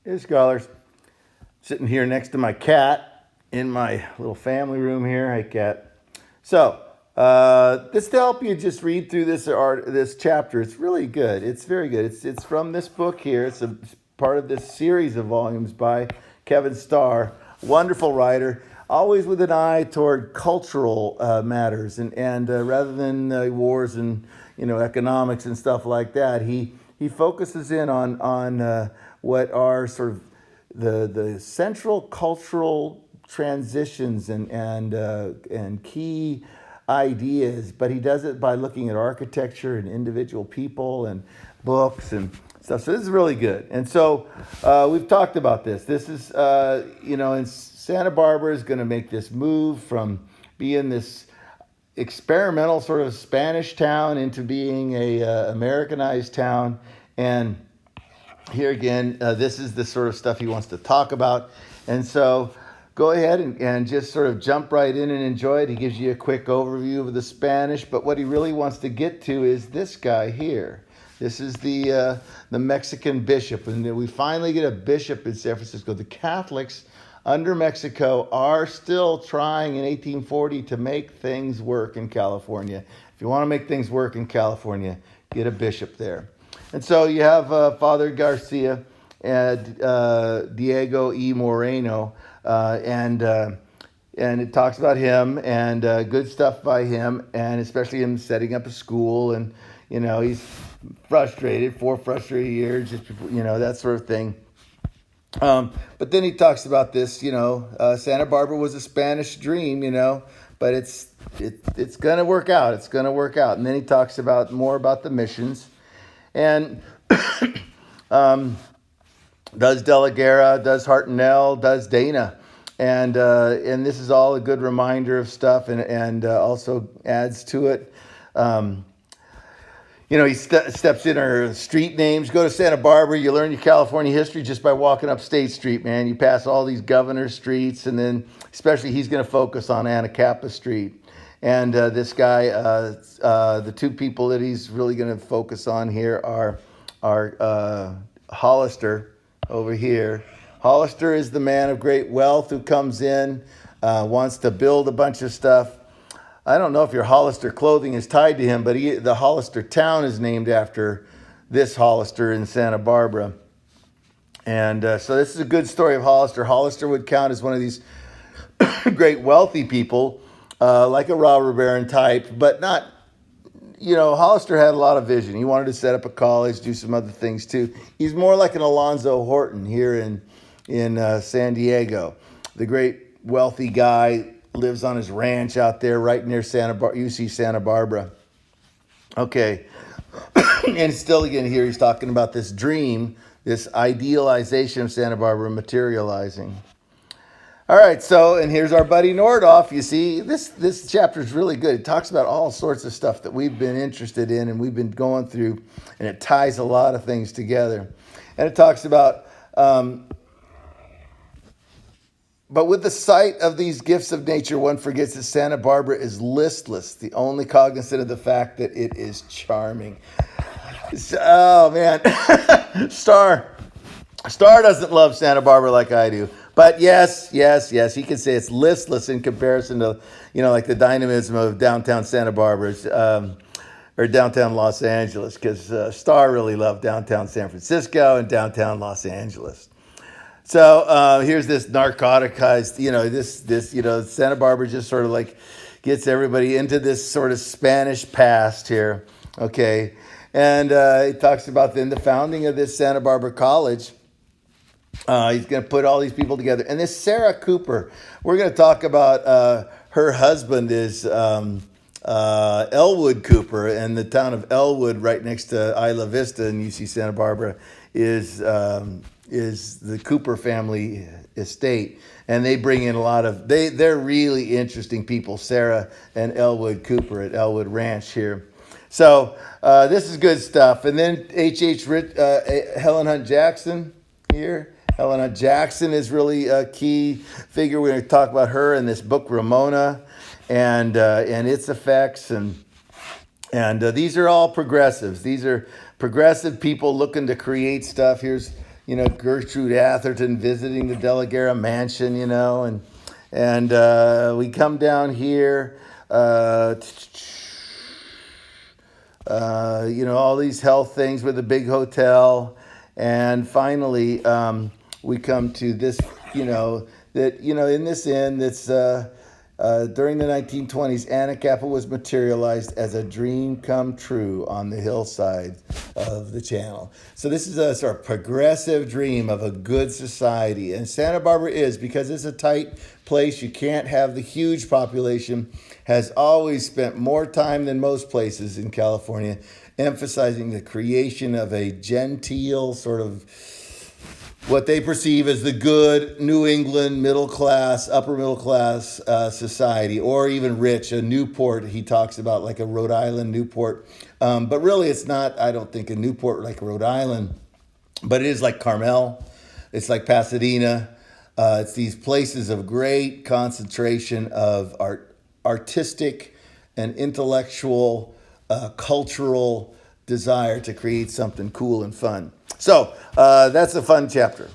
Hey, scholars. Sitting here next to my cat in my little family room here. Hey, cat. So, this to help you just read through this chapter. It's really good. It's very good. It's from this book here. It's part of this series of volumes by Kevin Starr, wonderful writer. Always with an eye toward cultural matters, and rather than wars and economics and stuff like that, he focuses in on what are sort of the central cultural transitions and key ideas, but he does it by looking at architecture and individual people and books and stuff. So this is really good. And so we've talked about this. This is in Santa Barbara is going to make this move from being this experimental sort of Spanish town into being a Americanized town. And here again, this is the sort of stuff he wants to talk about. And so go ahead and just sort of jump right in and enjoy it. He gives you a quick overview of the Spanish, but what he really wants to get to is this guy here. This is the Mexican bishop, and we finally get a bishop in San Francisco. The Catholics under Mexico are still trying in 1840 to make things work in California. If you want to make things work in California, get a bishop there. And so you have Father Garcia and Diego E. Moreno, and it talks about him and good stuff by him, and especially him setting up a school, and he's frustrated, 4 frustrated years, just that sort of thing. But then he talks about this, Santa Barbara was a Spanish dream, but it's gonna work out. It's gonna work out. And then he talks about more about the missions. And does De La Guerra, does Hartnell, does Dana, and this is all a good reminder of stuff, and also adds to it. He steps in our street names. Go to Santa Barbara, you learn your California history just by walking up State Street, man. You pass all these governor streets, and then especially he's going to focus on Anacapa Street. And this guy, the two people that he's really going to focus on here are Hollister over here. Hollister is the man of great wealth who comes in, wants to build a bunch of stuff. I don't know if your Hollister clothing is tied to him, but the Hollister town is named after this Hollister in Santa Barbara. And so this is a good story of Hollister. Hollister would count as one of these great wealthy people, like a robber baron type, but not, Hollister had a lot of vision. He wanted to set up a college, do some other things too. He's more like an Alonzo Horton here in San Diego. The great wealthy guy lives on his ranch out there right near UC Santa Barbara. Okay. And still again here he's talking about this dream, this idealization of Santa Barbara materializing. All right, so, and here's our buddy Nordhoff. You see, this chapter is really good. It talks about all sorts of stuff that we've been interested in and we've been going through, and it ties a lot of things together. And it talks about, but with the sight of these gifts of nature, one forgets that Santa Barbara is listless, the only cognizant of the fact that it is charming. Oh, man. Starr doesn't love Santa Barbara like I do. But yes, he can say it's listless in comparison to, like the dynamism of downtown Santa Barbara or downtown Los Angeles, because Starr really loved downtown San Francisco and downtown Los Angeles. So here's this narcoticized, Santa Barbara just sort of like gets everybody into this sort of Spanish past here, okay? And he talks about then the founding of this Santa Barbara College. He's going to put all these people together. And this Sarah Cooper, we're going to talk about her husband is Elwood Cooper, and the town of Elwood right next to Isla Vista in UC Santa Barbara is the Cooper family estate. And they bring in a lot of, they're really interesting people, Sarah and Elwood Cooper at Elwood Ranch here. So this is good stuff. And then Helen Hunt Jackson here. Helen Hunt Jackson is really a key figure. We're going to talk about her in this book, Ramona, and its effects. And these are all progressives. These are progressive people looking to create stuff. Here's, Gertrude Atherton visiting the De La Guerra mansion, and we come down here. All these health things with a big hotel. And finally, we come to this, in this inn that's during the 1920s, Anacapa was materialized as a dream come true on the hillside of the channel. So this is a sort of progressive dream of a good society. And Santa Barbara is, because it's a tight place, you can't have the huge population, has always spent more time than most places in California emphasizing the creation of a genteel sort of what they perceive as the good New England middle class, upper middle class society, or even rich, a Newport. He talks about like a Rhode Island Newport. But really it's not, I don't think, a Newport like Rhode Island, but it is like Carmel. It's like Pasadena. It's these places of great concentration of artistic and intellectual, cultural desire to create something cool and fun. So that's a fun chapter.